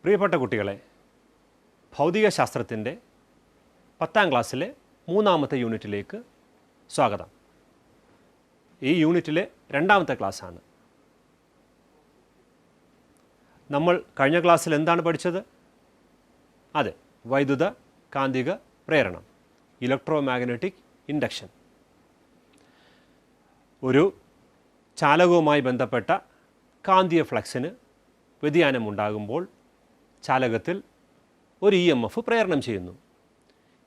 പ്രിയപ്പെട്ട കുട്ടികളെ, ഭൗതികശാസ്ത്രത്തിൻ്റെ 10ാം ക്ലാസ്സിലെ 3ാമത്തെ യൂണിറ്റിലേക്ക് സ്വാഗതം. ഈ യൂണിറ്റിലെ 2ാമത്തെ ക്ലാസ്സാണ്. നമ്മൾ കഴിഞ്ഞ ക്ലാസ്സിൽ എന്താണ് പഠിച്ചത്? അതെ, വൈദ്യുത കാന്തിക പ്രേരണം, ഇലക്ട്രോ മാഗ്നറ്റിക് ഇൻഡക്ഷൻ. ഒരു ചാലകവുമായി ബന്ധപ്പെട്ട കാന്തിക ഫ്ലക്സിന് വ്യതിയാനമുണ്ടാകുമ്പോൾ ചാലകത്തിൽ ഒരു EMF പ്രേരണം ചെയ്യുന്നു.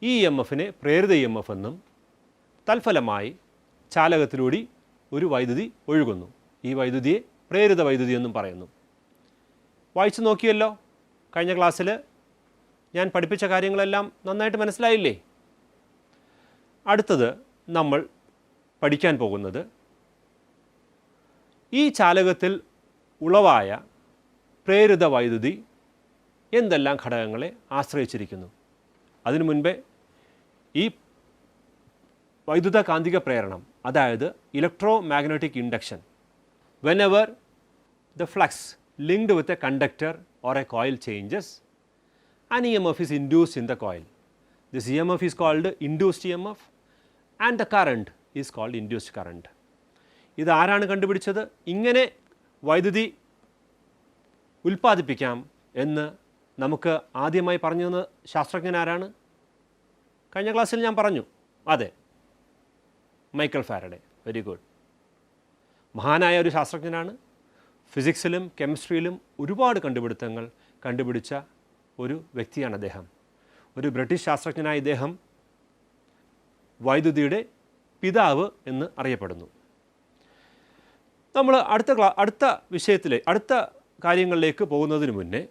ഈ EMFനെ പ്രേരിത EMF എന്നും തൽഫലമായി ചാലകത്തിലൂടെ ഒരു വൈദ്യുതി ഒഴുകുന്നു. ഈ വൈദ്യുതിയെ പ്രേരിത വൈദ്യുതി എന്നും പറയുന്നു. വായിച്ചു നോക്കിയല്ലോ, കഴിഞ്ഞ ക്ലാസ്സിൽ ഞാൻ പഠിപ്പിച്ച കാര്യങ്ങളെല്ലാം നന്നായിട്ട് മനസ്സിലായില്ലേ? അടുത്തത് നമ്മൾ പഠിക്കാൻ പോകുന്നത് ഈ ചാലകത്തിൽ ഉളവായ പ്രേരിത വൈദ്യുതി എന്തെല്ലാം ഘടകങ്ങളെ ആശ്രയിച്ചിരിക്കുന്നു. അതിനു മുൻപേ ഈ വൈദ്യുത കാന്തിക പ്രേരണം, അതായത് electro magnetic induction, whenever the flux linked with a conductor or a coil changes, an EMF is induced in the coil. This EMF is called induced EMF and the current is called induced current. ഇത് ആരാണ് കണ്ടുപിടിച്ചത്? ഇങ്ങനെ വൈദ്യുതി ഉൽപ്പാദിപ്പിക്കാം എന്ന് നമുക്ക് ആദ്യമായി പറഞ്ഞു തന്ന ശാസ്ത്രജ്ഞൻ ആരാണ്? കഴിഞ്ഞ ക്ലാസ്സിൽ ഞാൻ പറഞ്ഞു, അതെ, മൈക്കൽ ഫാരഡെ. Very good. മഹാനായ ഒരു ശാസ്ത്രജ്ഞനാണ്. ഫിസിക്സിലും കെമിസ്ട്രിയിലും ഒരുപാട് കണ്ടുപിടുത്തങ്ങൾ കണ്ടുപിടിച്ച ഒരു വ്യക്തിയാണ് അദ്ദേഹം. ഒരു ബ്രിട്ടീഷ് ശാസ്ത്രജ്ഞനായ ഇദ്ദേഹം വൈദ്യുതിയുടെ പിതാവ് എന്ന് അറിയപ്പെടുന്നു. നമ്മൾ അടുത്ത കാര്യങ്ങളിലേക്ക് പോകുന്നതിന് മുന്നേ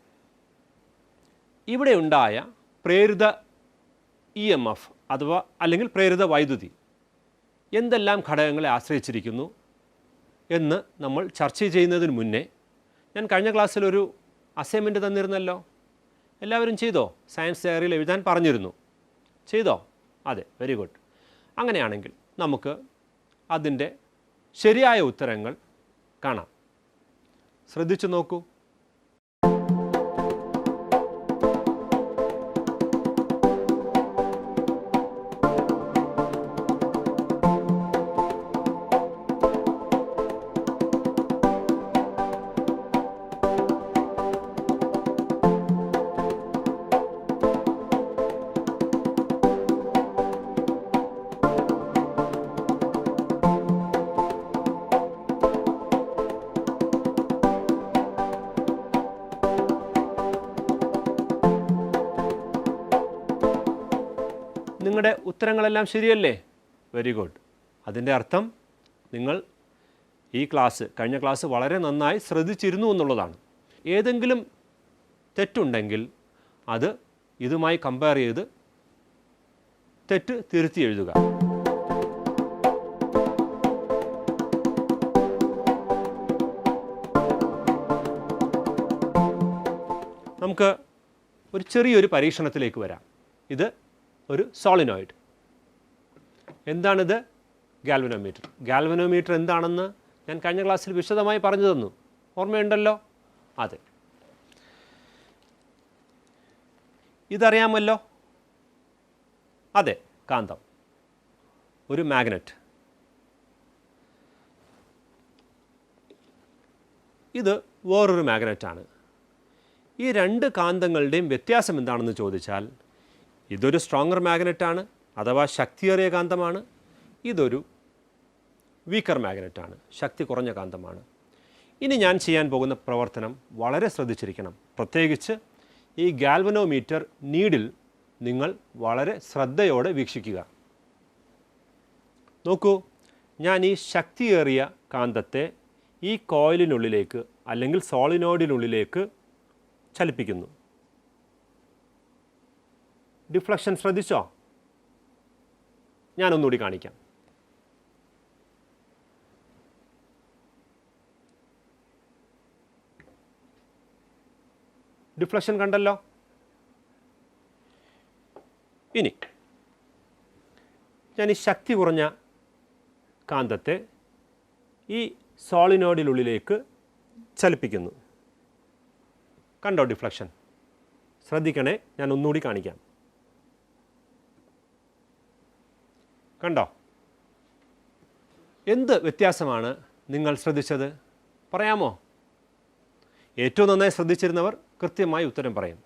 ഇവിടെ ഉണ്ടായ പ്രേരിത EMF അഥവാ അല്ലെങ്കിൽ പ്രേരിത വൈദ്യുതി എന്തെല്ലാം ഘടകങ്ങളെ ആശ്രയിച്ചിരിക്കുന്നു എന്ന് നമ്മൾ ചർച്ച ചെയ്യുന്നതിന് മുന്നേ ഞാൻ കഴിഞ്ഞ ക്ലാസ്സിലൊരു അസൈൻമെൻറ്റ് തന്നിരുന്നല്ലോ. എല്ലാവരും ചെയ്തോ? സയൻസ് ഡയറിയിൽ എഴുതാൻ പറഞ്ഞിരുന്നു. ചെയ്തോ? അതെ, വെരി ഗുഡ്. അങ്ങനെയാണെങ്കിൽ നമുക്ക് അതിൻ്റെ ശരിയായ ഉത്തരങ്ങൾ കാണാം. ശ്രദ്ധിച്ചു നോക്കൂ. നിങ്ങളുടെ ഉത്തരങ്ങളെല്ലാം ശരിയല്ലേ? Very good. അതിൻ്റെ അർത്ഥം നിങ്ങൾ ഈ കഴിഞ്ഞ ക്ലാസ് വളരെ നന്നായി ശ്രദ്ധിച്ചിരുന്നു എന്നുള്ളതാണ്. ഏതെങ്കിലും തെറ്റുണ്ടെങ്കിൽ അത് ഇതുമായി കമ്പയർ ചെയ്ത് തെറ്റ് തിരുത്തി എഴുതുക. നമുക്ക് ഒരു ചെറിയൊരു പരീക്ഷണത്തിലേക്ക് വരാം. ഇത് ഒരു സോളിനോയിഡ്. എന്താണിത്? ഗാൽവനോമീറ്റർ. ഗാൽവനോമീറ്റർ എന്താണെന്ന് ഞാൻ കഴിഞ്ഞ ക്ലാസ്സിൽ വിശദമായി പറഞ്ഞു തന്നു. ഓർമ്മയുണ്ടല്ലോ? അതെ. ഇതറിയാമല്ലോ? അതെ, കാന്തം, ഒരു മാഗ്നറ്റ്. ഇത് വേറൊരു മാഗ്നറ്റാണ്. ഈ രണ്ട് കാന്തങ്ങളുടെയും വ്യത്യാസം എന്താണെന്ന് ചോദിച്ചാൽ, ഇതൊരു സ്ട്രോങ്ങർ മാഗ്നറ്റാണ് അഥവാ ശക്തിയേറിയ കാന്തമാണ്. ഇതൊരു വീക്കർ മാഗ്നറ്റാണ്, ശക്തി കുറഞ്ഞ കാന്തമാണ്. ഇനി ഞാൻ ചെയ്യാൻ പോകുന്ന പ്രവർത്തനം വളരെ ശ്രദ്ധിച്ചിരിക്കണം. പ്രത്യേകിച്ച് ഈ ഗാൽവനോമീറ്റർ നീഡിൽ നിങ്ങൾ വളരെ ശ്രദ്ധയോടെ വീക്ഷിക്കുക. നോക്കൂ, ഞാൻ ഈ ശക്തിയേറിയ കാന്തത്തെ ഈ കോയിലിനുള്ളിലേക്ക് അല്ലെങ്കിൽ സോളിനോയിഡിനുള്ളിലേക്ക് ചലിപ്പിക്കുന്നു. ഡിഫ്ലക്ഷൻ ശ്രദ്ധിച്ചോ? ഞാനൊന്നുകൂടി കാണിക്കാം. ഡിഫ്ലക്ഷൻ കണ്ടല്ലോ. ഇനി ഞാൻ ഈ ശക്തി കുറഞ്ഞ കാന്തത്തെ ഈ സോളിനോയിഡിനുള്ളിലേക്ക് ചലിപ്പിക്കുന്നു. കണ്ടോ ഡിഫ്ലക്ഷൻ? ശ്രദ്ധിക്കണേ, ഞാൻ ഒന്നുകൂടി കാണിക്കാം. കണ്ടോ? എന്ത് വ്യത്യാസമാണ് നിങ്ങൾ ശ്രദ്ധിച്ചത്? പറയാമോ? ഏറ്റവും നന്നായി ശ്രദ്ധിച്ചിരുന്നവർ കൃത്യമായി ഉത്തരം പറയും.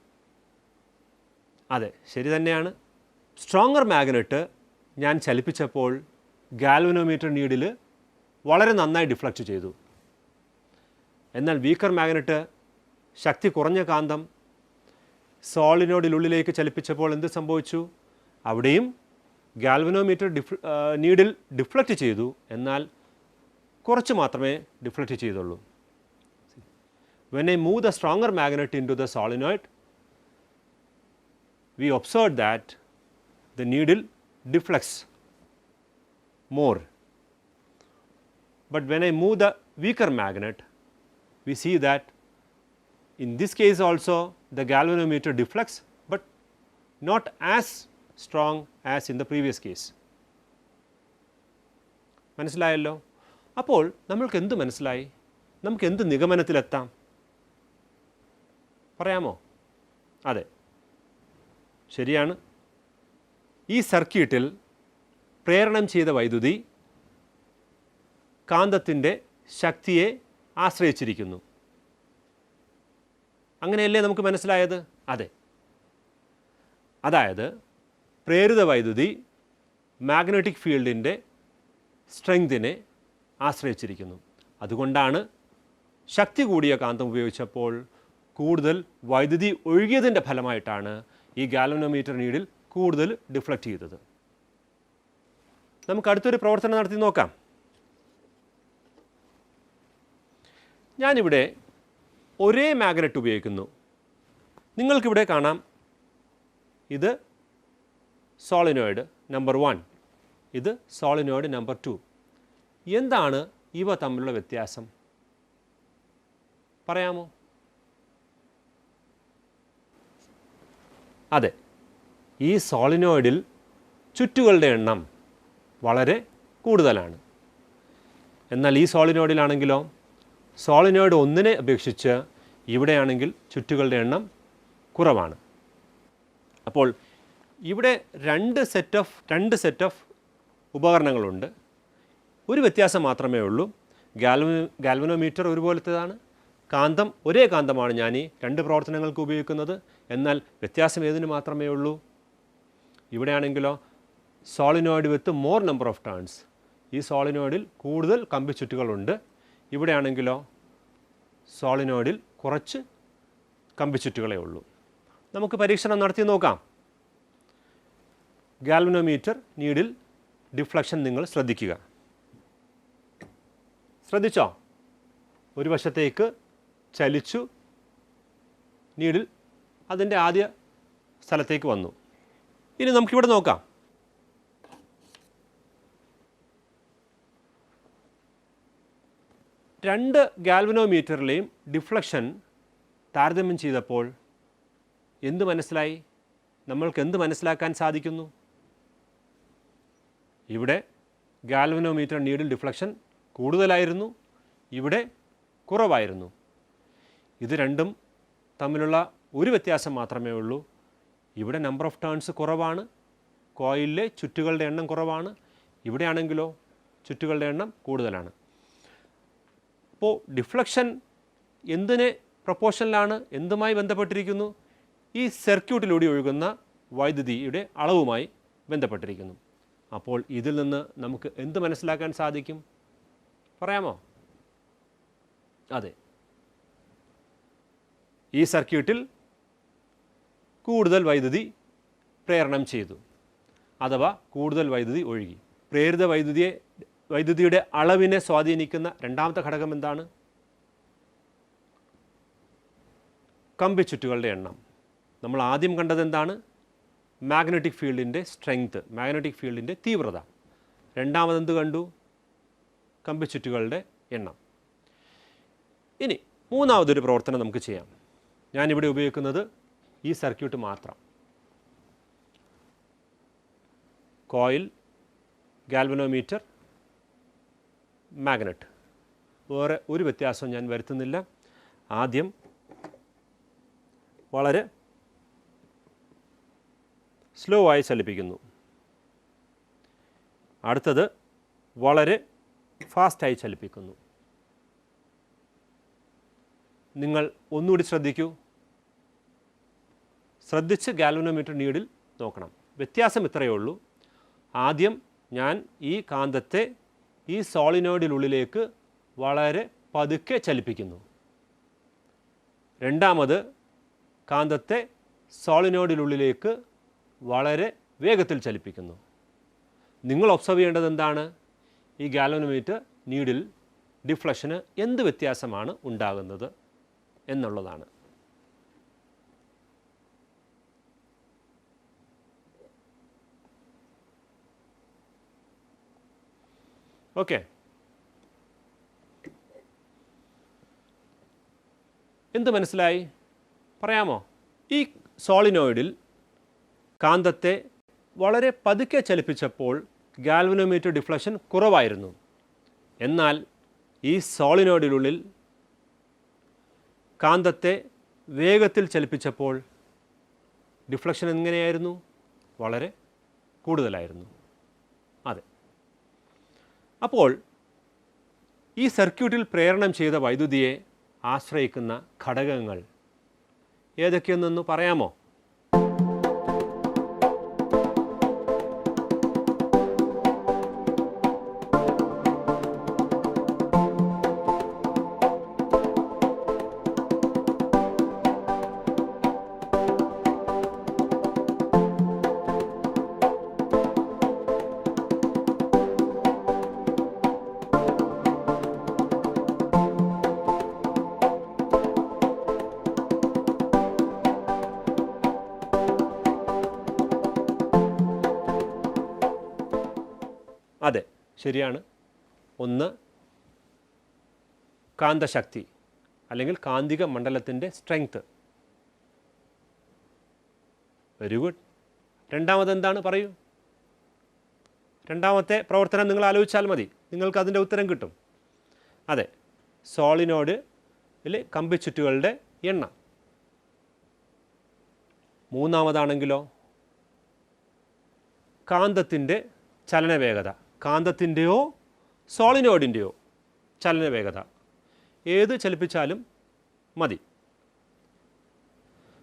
അതെ, ശരി തന്നെയാണ്. സ്ട്രോങ്ങർ മാഗ്നറ്റ് ഞാൻ ചലിപ്പിച്ചപ്പോൾ ഗാൽവനോമീറ്റർ നീഡിൽ വളരെ നന്നായി ഡിഫ്ലക്റ്റ് ചെയ്തു. എന്നാൽ വീക്കർ മാഗ്നറ്റ്, ശക്തി കുറഞ്ഞ കാന്തം സോളിനോയിഡിനുള്ളിലേക്ക് ചലിപ്പിച്ചപ്പോൾ എന്ത് സംഭവിച്ചു? അവിടെയും ഗാൽവനോമീറ്റർ നീഡിൽ ഡിഫ്ലക്റ്റ് ചെയ്തു, എന്നാൽ കുറച്ച് മാത്രമേ ഡിഫ്ലക്റ്റ് ചെയ്തുള്ളൂ. When I move the stronger magnet into the solenoid, we observe that the needle deflects more. But when I move the weaker magnet, we see that in this case also the galvanometer deflects, but not as strong as in the previous case. മനസ്സിലായല്ലോ? അപ്പോൾ നമ്മൾക്ക് എന്ത് മനസ്സിലായി? നമുക്ക് എന്ത് നിഗമനത്തിലെത്താം? പറയാമോ? അതെ, ശരിയാണ്. ഈ സർക്യൂട്ടിൽ പ്രേരണം ചെയ്ത വൈദ്യുതി കാന്തത്തിൻ്റെ ശക്തിയെ ആശ്രയിച്ചിരിക്കുന്നു. അങ്ങനെയല്ലേ നമുക്ക് മനസ്സിലായത്? അതെ. അതായത് പ്രേരിത വൈദ്യുതി മാഗ്നറ്റിക് ഫീൽഡിൻ്റെ സ്ട്രെങ്തിനെ ആശ്രയിച്ചിരിക്കുന്നു. അതുകൊണ്ടാണ് ശക്തി കൂടിയ കാന്തം ഉപയോഗിച്ചപ്പോൾ കൂടുതൽ വൈദ്യുതി ഒഴുകിയതിൻ്റെ ഫലമായിട്ടാണ് ഈ ഗാൽവനോമീറ്റർ നീഡിൽ കൂടുതൽ ഡിഫ്ലക്റ്റ് ചെയ്തത്. നമുക്ക് അടുത്തൊരു പ്രവർത്തനം നടത്തി നോക്കാം. ഞാനിവിടെ ഒരേ മാഗ്നറ്റ് ഉപയോഗിക്കുന്നു. നിങ്ങൾക്കിവിടെ കാണാം, ഇത് സോളിനോയിഡ് നമ്പർ 1, ഇത് സോളിനോയിഡ് നമ്പർ 2. എന്താണ് ഇവ തമ്മിലുള്ള വ്യത്യാസം? പറയാമോ? അതെ, ഈ സോളിനോയിഡിൽ ചുറ്റുകളുടെ എണ്ണം വളരെ കൂടുതലാണ്. എന്നാൽ ഈ സോളിനോയിഡിലാണെങ്കിലോ, സോളിനോയിഡ് 1നെ അപേക്ഷിച്ച് ഇവിടെയാണെങ്കിൽ ചുറ്റുകളുടെ എണ്ണം കുറവാണ്. അപ്പോൾ ഇവിടെ രണ്ട് സെറ്റ് ഓഫ് ഉപകരണങ്ങളുണ്ട്. ഒരു വ്യത്യാസം മാത്രമേ ഉള്ളൂ. ഗാൽവനോമീറ്റർ ഒരുപോലത്തേതാണ്, കാന്തം ഒരേ കാന്തമാണ് ഞാൻ ഈ രണ്ട് പ്രവർത്തനങ്ങൾക്ക് ഉപയോഗിക്കുന്നത്. എന്നാൽ വ്യത്യാസം ഏതിന് മാത്രമേ ഉള്ളൂ? ഇവിടെയാണെങ്കിലോ solenoid with more number of turns, ഈ സോളിനോയിഡിൽ കൂടുതൽ കമ്പിച്ചുറ്റുകളുണ്ട്. ഇവിടെയാണെങ്കിലോ സോളിനോയിഡിൽ കുറച്ച് കമ്പിച്ചുറ്റുകളേ ഉള്ളൂ. നമുക്ക് പരീക്ഷണം നടത്തി നോക്കാം. ഗാൽവനോമീറ്റർ നീഡിൽ ഡിഫ്ലക്ഷൻ നിങ്ങൾ ശ്രദ്ധിക്കുക. ശ്രദ്ധിച്ചോ? ഒരു വശത്തേക്ക് ചലിച്ചു, നീഡിൽ അതിൻ്റെ ആദ്യ സ്ഥലത്തേക്ക് വന്നു. ഇനി നമുക്കിവിടെ നോക്കാം. രണ്ട് ഗാൽവനോമീറ്ററിലെയും ഡിഫ്ലക്ഷൻ താരതമ്യം ചെയ്തപ്പോൾ എന്ത് മനസ്സിലായി? നമ്മൾക്ക് എന്ത് മനസ്സിലാക്കാൻ സാധിക്കുന്നു? ഇവിടെ ഗാൽവനോമീറ്റർ നീഡിൽ ഡിഫ്ലക്ഷൻ കൂടുതലായിരുന്നു, ഇവിടെ കുറവായിരുന്നു. ഇത് രണ്ടും തമ്മിലുള്ള ഒരു വ്യത്യാസം മാത്രമേ ഉള്ളൂ. ഇവിടെ നമ്പർ ഓഫ് ടേൺസ് കുറവാണ്, കോയിലിലെ ചുറ്റുകളുടെ എണ്ണം കുറവാണ്. ഇവിടെയാണെങ്കിലോ ചുറ്റുകളുടെ എണ്ണം കൂടുതലാണ്. അപ്പോൾ ഡിഫ്ലക്ഷൻ എന്തിനെ പ്രൊപ്പോർഷനിലാണ്, എന്തുമായി ബന്ധപ്പെട്ടിരിക്കുന്നു? ഈ സർക്യൂട്ടിലൂടെ ഒഴുകുന്ന വൈദ്യുതിയുടെ അളവുമായി ബന്ധപ്പെട്ടിരിക്കുന്നു. അപ്പോൾ ഇതിൽ നിന്ന് നമുക്ക് എന്ത് മനസ്സിലാക്കാൻ സാധിക്കും? പറയാമോ? അതെ, ഈ സർക്യൂട്ടിൽ കൂടുതൽ വൈദ്യുതി പ്രേരണം ചെയ്തു, അഥവാ കൂടുതൽ വൈദ്യുതി ഒഴുകി. പ്രേരിത വൈദ്യുതിയുടെ അളവിനെ സ്വാധീനിക്കുന്ന രണ്ടാമത്തെ ഘടകം എന്താണ്? കമ്പിച്ചുറ്റുകളുടെ എണ്ണം. നമ്മൾ ആദ്യം കണ്ടത് എന്താണ്? മാഗ്നറ്റിക് ഫീൽഡിൻ്റെ സ്ട്രെങ്ത്, മാഗ്നറ്റിക് ഫീൽഡിൻ്റെ തീവ്രത. രണ്ടാമതെന്ത് കണ്ടു? കമ്പിച്ചുറ്റുകളുടെ എണ്ണം. ഇനി മൂന്നാമതൊരു പ്രവർത്തനം നമുക്ക് ചെയ്യാം. ഞാനിവിടെ ഉപയോഗിക്കുന്നത് ഈ സർക്യൂട്ട് മാത്രം. Coil, galvanometer, magnet. വേറെ ഒരു വ്യത്യാസവും ഞാൻ വരുത്തുന്നില്ല. ആദ്യം വളരെ സ്ലോ ആയി ചലിപ്പിക്കുന്നു. അടുത്തത് വളരെ ഫാസ്റ്റായി ചലിപ്പിക്കുന്നു. നിങ്ങൾ ഒന്നുകൂടി ശ്രദ്ധിക്കൂ. ശ്രദ്ധിച്ച് ഗാൽവനോമീറ്റർ നീഡിൽ നോക്കണം. വ്യത്യാസം ഇത്രയേ ഉള്ളൂ. ആദ്യം ഞാൻ ഈ കാന്തത്തെ ഈ സോളിനോയിഡിനുള്ളിലേക്ക് വളരെ പതുക്കെ ചലിപ്പിക്കുന്നു. രണ്ടാമത് കാന്തത്തെ സോളിനോയിഡിനുള്ളിലേക്ക് വളരെ വേഗത്തിൽ ചലിപ്പിക്കുന്നു. നിങ്ങൾ ഒബ്സർവ് ചെയ്യേണ്ടത് എന്താണ്? ഈ ഗാൽവനോമീറ്റർ നീഡിൽ ഡിഫ്ലക്ഷന് എന്ത് വ്യത്യാസമാണ് ഉണ്ടാകുന്നത് എന്നുള്ളതാണ്. ഓക്കെ, എന്ത് മനസ്സിലായി? പറയാമോ? ഈ സോളിനോയിഡിൽ കാന്തത്തെ വളരെ പതുക്കെ ചലിപ്പിച്ചപ്പോൾ ഗാൽവനോമീറ്റർ ഡിഫ്ലക്ഷൻ കുറവായിരുന്നു. എന്നാൽ ഈ സോളിനോയിഡിനുള്ളിൽ കാന്തത്തെ വേഗത്തിൽ ചലിപ്പിച്ചപ്പോൾ ഡിഫ്ലക്ഷൻ എങ്ങനെയായിരുന്നു? വളരെ കൂടുതലായിരുന്നു. അതെ. അപ്പോൾ ഈ സർക്യൂട്ടിൽ പ്രേരണം ചെയ്ത വൈദ്യുതിയെ ആശ്രയിക്കുന്ന ഘടകങ്ങൾ ഏതൊക്കെയെന്നൊന്ന് പറയാമോ? അതെ, ശരിയാണ്. ഒന്ന് കാന്തശക്തി അല്ലെങ്കിൽ കാന്തിക മണ്ഡലത്തിൻ്റെ സ്ട്രെങ്ത്. Very good. രണ്ടാമതെന്താണ്? പറയൂ. രണ്ടാമത്തെ പ്രവർത്തനം നിങ്ങൾ ആലോചിച്ചാൽ മതി, നിങ്ങൾക്ക് അതിൻ്റെ ഉത്തരം കിട്ടും. അതെ, സോളിനോയിഡിലെ കമ്പിച്ചുറ്റുകളുടെ എണ്ണം. മൂന്നാമതാണെങ്കിലോ കാന്തത്തിൻ്റെ ചലനവേഗത. കാന്തത്തിൻ്റെയോ സോളിനോയിഡിൻ്റെയോ ചലനവേഗത, ഏത് ചലിപ്പിച്ചാലും മതി.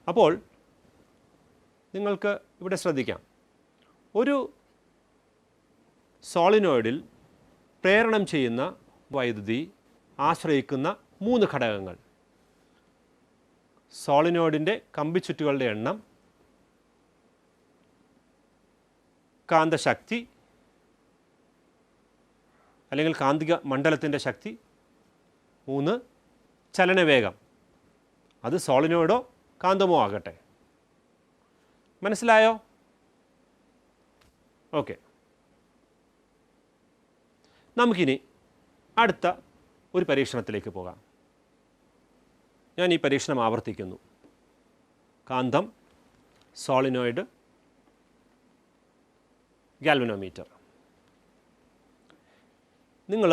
അപ്പോൾ നിങ്ങൾക്ക് ഇവിടെ ശ്രദ്ധിക്കാം, ഒരു സോളിനോയിഡിൽ പ്രേരണം ചെയ്യുന്ന വൈദ്യുതി ആശ്രയിക്കുന്ന 3 ഘടകങ്ങൾ: സോളിനോയിഡിൻ്റെ കമ്പിച്ചുറ്റുകളുടെ എണ്ണം, കാന്തശക്തി അല്ലെങ്കിൽ കാന്തിക മണ്ഡലത്തിൻ്റെ ശക്തി, 3 ചലനവേഗം. അത് സോളിനോയിഡോ കാന്തമോ ആകട്ടെ. മനസ്സിലായോ? ഓക്കെ, നമുക്കിനി അടുത്ത ഒരു പരീക്ഷണത്തിലേക്ക് പോകാം. ഞാൻ ഈ പരീക്ഷണം ആവർത്തിക്കുന്നു. കാന്തം, സോളിനോയിഡ്, ഗാൽവനോമീറ്റർ. നിങ്ങൾ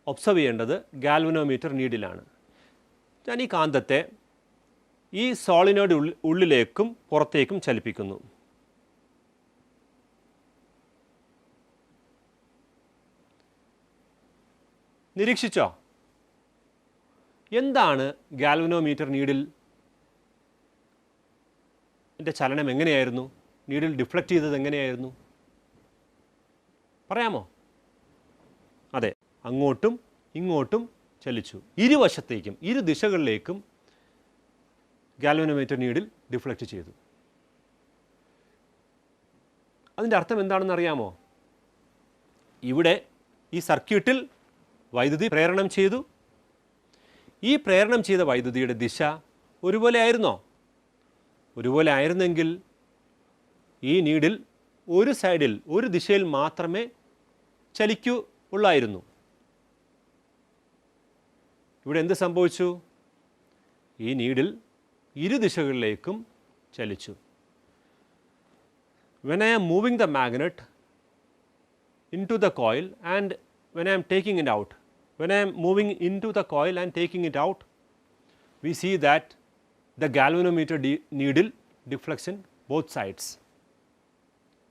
ഒബ്സർവ് ചെയ്യേണ്ടത് ഗാൽവനോമീറ്റർ നീഡിലാണ്. ഞാൻ ഈ കാന്തത്തെ ഈ സോളിനോയിഡ് ഉള്ളിലേക്കും പുറത്തേക്കും ചലിപ്പിക്കുന്നു. നിരീക്ഷിച്ചോ? എന്താണ് ഗാൽവനോമീറ്റർ നീഡിൽ എൻ്റെ ചലനം എങ്ങനെയായിരുന്നു? നീഡിൽ ഡിഫ്ലക്റ്റ് ചെയ്തത് എങ്ങനെയായിരുന്നു? പറയാമോ? അതെ, അങ്ങോട്ടും ഇങ്ങോട്ടും ചലിച്ചു. ഇരുവശത്തേക്കും ഇരു ദിശകളിലേക്കും ഗാൽവനോമീറ്റർ നീഡിൽ ഡിഫ്ലക്റ്റ് ചെയ്തു. അതിൻ്റെ അർത്ഥം എന്താണെന്ന് അറിയാമോ? ഇവിടെ ഈ സർക്യൂട്ടിൽ വൈദ്യുതി പ്രേരണം ചെയ്തു. ഈ പ്രേരണം ചെയ്ത വൈദ്യുതിയുടെ ദിശ ഒരുപോലെ ആയിരുന്നോ? ഒരുപോലെ ആയിരുന്നെങ്കിൽ ഈ നീഡിൽ ഒരു സൈഡിൽ ഒരു ദിശയിൽ മാത്രമേ ചലിക്കൂ ഉള്ളായിരുന്നു. ഇവിടെ എന്ത് സംഭവിച്ചു? ഈ നീഡിൽ ഇരു ദിശകളിലേക്കും ചലിച്ചു. When I am moving the magnet into the coil and when I am taking it out, when I am moving into the coil and taking it out, we see that the galvanometer needle deflects in both sides.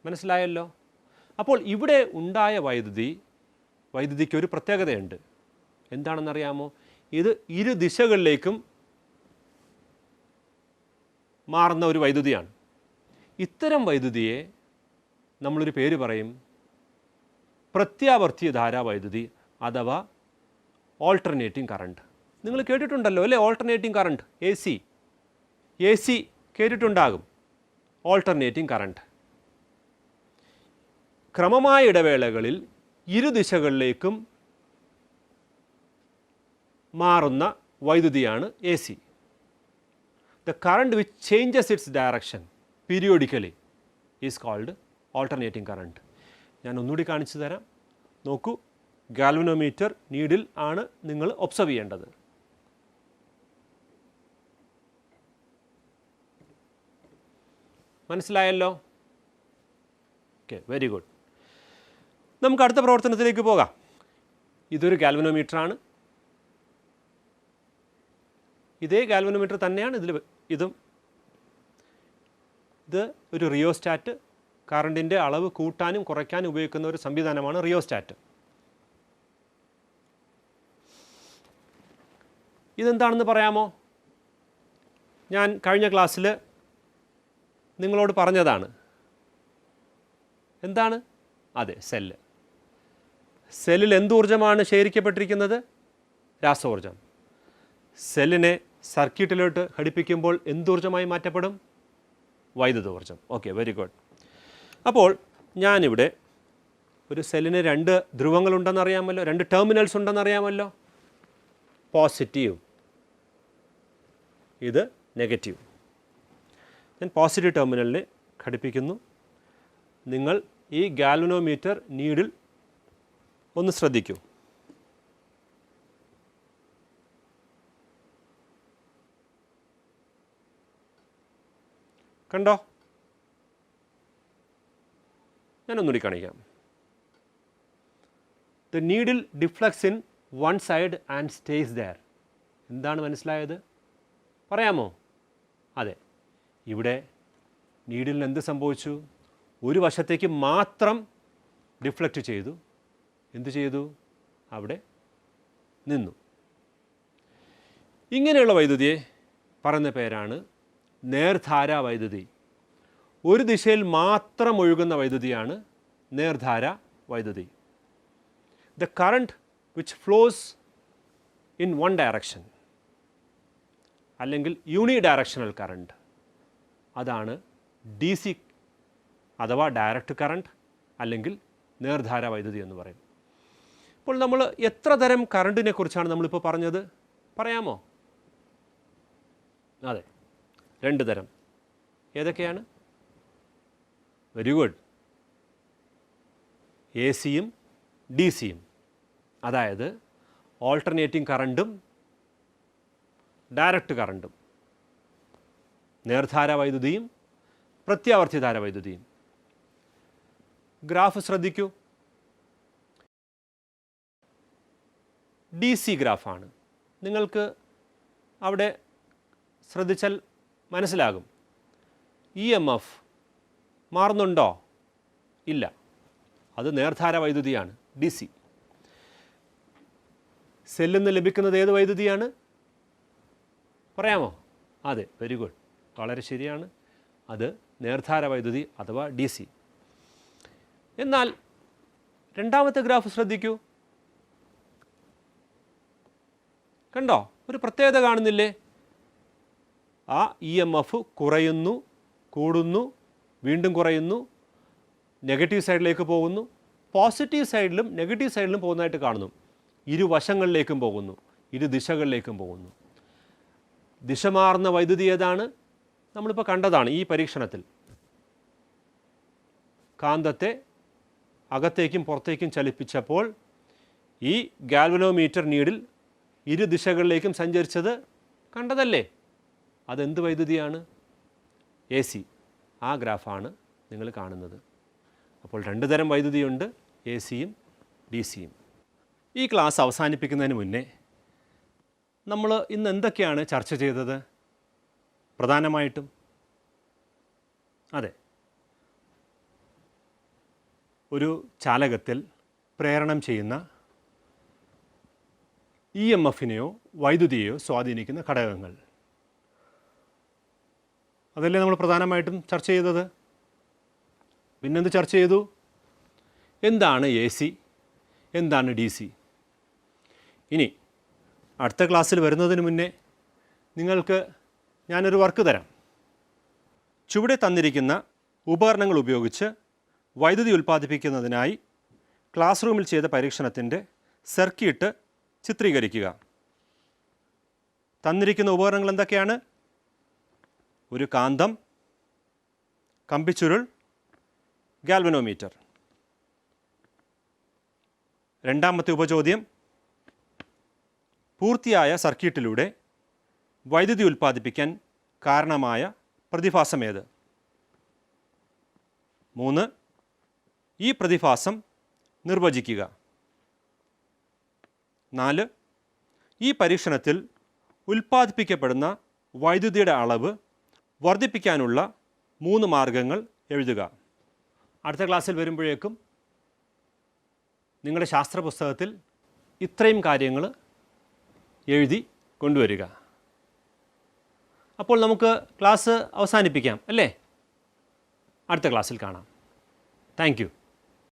മനസ്സിലായല്ലോ? അപ്പോൾ ഇവിടെ ഉണ്ടായ വൈദ്യുതിക്ക് ഒരു പ്രത്യേകതയുണ്ട്. എന്താണെന്നറിയാമോ? ഇത് ഇരു ദിശകളിലേക്കും മാറുന്ന ഒരു വൈദ്യുതിയാണ്. ഇത്തരം വൈദ്യുതിയെ നമ്മളൊരു പേര് പറയും, പ്രത്യാവർത്തി ധാരാവൈദ്യുതി അഥവാ ഓൾട്ടർനേറ്റിംഗ് കറണ്ട്. നിങ്ങൾ കേട്ടിട്ടുണ്ടല്ലോ അല്ലേ? ഓൾട്ടർനേറ്റിംഗ് കറണ്ട്, എ സി കേട്ടിട്ടുണ്ടാകും. ഓൾട്ടർനേറ്റിംഗ് കറണ്ട് ക്രമമായ ഇടവേളകളിൽ ഇരു ദിശകളിലേക്കും മാറുന്ന വൈദ്യുതിയാണ് A C. The current which changes its direction periodically is called alternating current. ഞാൻ ഒന്നുകൂടി കാണിച്ചു തരാം. നോക്കൂ, ഗാൽവനോമീറ്റർ നീഡിൽ ആണ് നിങ്ങൾ ഒബ്സർവ് ചെയ്യേണ്ടത്. മനസ്സിലായല്ലോ? Okay, very good. നമുക്ക് അടുത്ത പ്രവർത്തനത്തിലേക്ക് പോകാം. ഇതൊരു ഗാൽവനോമീറ്ററാണ്. ഇതേ ഗാൽവനോമീറ്റർ തന്നെയാണ് ഇതും. ഇത് ഒരു റിയോസ്റ്റാറ്റ്, കറണ്ടിൻ്റെ അളവ് കൂട്ടാനും കുറയ്ക്കാനും ഉപയോഗിക്കുന്ന ഒരു സംവിധാനമാണ് റിയോസ്റ്റാറ്റ്. ഇതെന്താണെന്ന് പറയാമോ? ഞാൻ കഴിഞ്ഞ ക്ലാസ്സിൽ നിങ്ങളോട് പറഞ്ഞതാണ്. എന്താണ്? അതെ, സെല്ല്. സെല്ലിൽ എന്തൂർജ്ജമാണ് ശേഖരിക്കപ്പെട്ടിരിക്കുന്നത്? രാസോർജ്ജം. സെല്ലിനെ സർക്യൂട്ടിലോട്ട് ഘടിപ്പിക്കുമ്പോൾ എന്തൂർജ്ജമായി മാറ്റപ്പെടും? വൈദ്യുതോർജ്ജം. Okay, very good. അപ്പോൾ ഞാനിവിടെ ഒരു സെല്ലിന് രണ്ട് ധ്രുവങ്ങളുണ്ടെന്നറിയാമല്ലോ, രണ്ട് ടെർമിനൽസ് ഉണ്ടെന്നറിയാമല്ലോ. പോസിറ്റീവ്, ഇത് നെഗറ്റീവ്. ഞാൻ പോസിറ്റീവ് ടെർമിനലിനെ ഘടിപ്പിക്കുന്നു. നിങ്ങൾ ഈ ഗാൽവനോമീറ്റർ നീഡിൽ ഒന്ന് ശ്രദ്ധിക്കൂ. കണ്ടോ? ഞാനൊന്നുകൂടി കാണിക്കാം. The needle deflects in one side and stays there. എന്താണ് മനസ്സിലായത്? പറയാമോ? അതെ, ഇവിടെ നീഡിലിന് എന്ത് സംഭവിച്ചു? ഒരു വശത്തേക്ക് മാത്രം ഡിഫ്ലക്റ്റ് ചെയ്തു. എന്ത് ചെയ്തു? അവിടെ നിന്നു. ഇങ്ങനെയുള്ള വൈദ്യുതിയെ പറയുന്ന പേരാണ് നേർധാരാ വൈദ്യുതി. ഒരു ദിശയിൽ മാത്രം ഒഴുകുന്ന വൈദ്യുതിയാണ് നേർധാര വൈദ്യുതി. The current which flows in one direction അല്ലെങ്കിൽ യൂണി ഡയറക്ഷണൽ കറണ്ട്, അതാണ് ഡി സി അഥവാ ഡയറക്റ്റ് കറണ്ട് അല്ലെങ്കിൽ നേർധാര വൈദ്യുതി എന്ന് പറയും. ഇപ്പോൾ നമ്മൾ എത്ര തരം കറണ്ടിനെ കുറിച്ചാണ് നമ്മളിപ്പോൾ പറഞ്ഞത്? പറയാമോ? അതെ, രണ്ട് തരം. ഏതൊക്കെയാണ്? Very good. എ സിയും ഡി സിയും, അതായത് ഓൾട്ടർനേറ്റിംഗ് കറണ്ടും ഡയറക്റ്റ് കറണ്ടും, നേർധാര വൈദ്യുതിയും പ്രത്യാവർത്തിധാര വൈദ്യുതിയും. ഗ്രാഫ് ശ്രദ്ധിക്കൂ. ഡി സി ഗ്രാഫാണ്. നിങ്ങൾക്ക് അവിടെ ശ്രദ്ധിച്ചാൽ മനസ്സിലാകും. ഇ എം എഫ് മാറുന്നുണ്ടോ? ഇല്ല, അത് നേർധാര വൈദ്യുതിയാണ്, ഡി സി. സെല്ലിൽ നിന്ന് ലഭിക്കുന്നത് ഏത് വൈദ്യുതിയാണ്? പറയാമോ? അതെ, വെരി ഗുഡ്, വളരെ ശരിയാണ്. അത് നേർധാര വൈദ്യുതി അഥവാ ഡി സി. എന്നാൽ രണ്ടാമത്തെ ഗ്രാഫ് ശ്രദ്ധിക്കൂ. കണ്ടോ, ഒരു പ്രത്യേകത കാണുന്നില്ലേ? ആ EMF കുറയുന്നു, കൂടുന്നു, വീണ്ടും കുറയുന്നു, നെഗറ്റീവ് സൈഡിലേക്ക് പോകുന്നു, പോസിറ്റീവ് സൈഡിലും നെഗറ്റീവ് സൈഡിലും പോകുന്നതായിട്ട് കാണുന്നു. ഇരുവശങ്ങളിലേക്കും പോകുന്നു, ഇരു ദിശകളിലേക്കും പോകുന്നു. ദിശ മാറുന്ന വൈദ്യുതി ഏതാണ്? നമ്മളിപ്പോൾ കണ്ടതാണ് ഈ പരീക്ഷണത്തിൽ. കാന്തത്തെ അകത്തേക്കും പുറത്തേക്കും ചലിപ്പിച്ചപ്പോൾ ഈ ഗാൽവനോമീറ്റർ നീഡിൽ ഇരു ദിശകളിലേക്കും സഞ്ചരിച്ചത് കണ്ടതല്ലേ? അതെന്ത് വൈദ്യുതിയാണ്? AC. ആ ഗ്രാഫാണ് നിങ്ങൾ കാണുന്നത്. അപ്പോൾ രണ്ട് തരം വൈദ്യുതിയുണ്ട്, AC-യും DC-യും. ഈ ക്ലാസ് അവസാനിപ്പിക്കുന്നതിന് മുന്നേ നമ്മൾ ഇന്ന് എന്തൊക്കെയാണ് ചർച്ച ചെയ്തത്? പ്രധാനമായിട്ടും അതെ, ഒരു ചാലകത്തിൽ പ്രേരണം ചെയ്യുന്ന EMF-നെയോ വൈദ്യുതിയെയോ സ്വാധീനിക്കുന്ന ഘടകങ്ങൾ, അതല്ലേ നമ്മൾ പ്രധാനമായിട്ടും ചർച്ച ചെയ്തത്. പിന്നെന്ത് ചർച്ച ചെയ്തു? എന്താണ് AC, എന്താണ് DC? ഇനി അടുത്ത ക്ലാസ്സിൽ വരുന്നതിന് മുന്നേ നിങ്ങൾക്ക് ഞാനൊരു വർക്ക് തരാം. ചുവടെ തന്നിരിക്കുന്ന ഉപകരണങ്ങൾ ഉപയോഗിച്ച് വൈദ്യുതി ഉൽപ്പാദിപ്പിക്കുന്നതിനായി ക്ലാസ് റൂമിൽ ചെയ്ത പരീക്ഷണത്തിൻ്റെ സർക്യൂട്ട് ചിത്രീകരിക്കുക. തന്നിരിക്കുന്ന ഉപകരണങ്ങൾ എന്തൊക്കെയാണ്? ഒരു കാന്തം, കമ്പിച്ചുരുൾ, ഗാൽവനോമീറ്റർ. രണ്ടാമത്തെ ഉപചോദ്യം, പൂർത്തിയായ സർക്യൂട്ടിലൂടെ വൈദ്യുതി ഉൽപ്പാദിപ്പിക്കാൻ കാരണമായ പ്രതിഭാസമേത്? 3. ഈ പ്രതിഭാസം നിർവചിക്കുക. 4. ഈ പരീക്ഷണത്തിൽ ഉൽപ്പാദിപ്പിക്കപ്പെടുന്ന വൈദ്യുതിയുടെ അളവ് വർദ്ധിപ്പിക്കാനുള്ള 3 മാർഗങ്ങൾ എഴുതുക. അടുത്ത ക്ലാസ്സിൽ വരുമ്പോഴേക്കും നിങ്ങളുടെ ശാസ്ത്ര പുസ്തകത്തിൽ ഇത്രയും കാര്യങ്ങൾ എഴുതി കൊണ്ടുവരിക. അപ്പോൾ നമുക്ക് ക്ലാസ് അവസാനിപ്പിക്കാം അല്ലേ? അടുത്ത ക്ലാസ്സിൽ കാണാം. Thank you.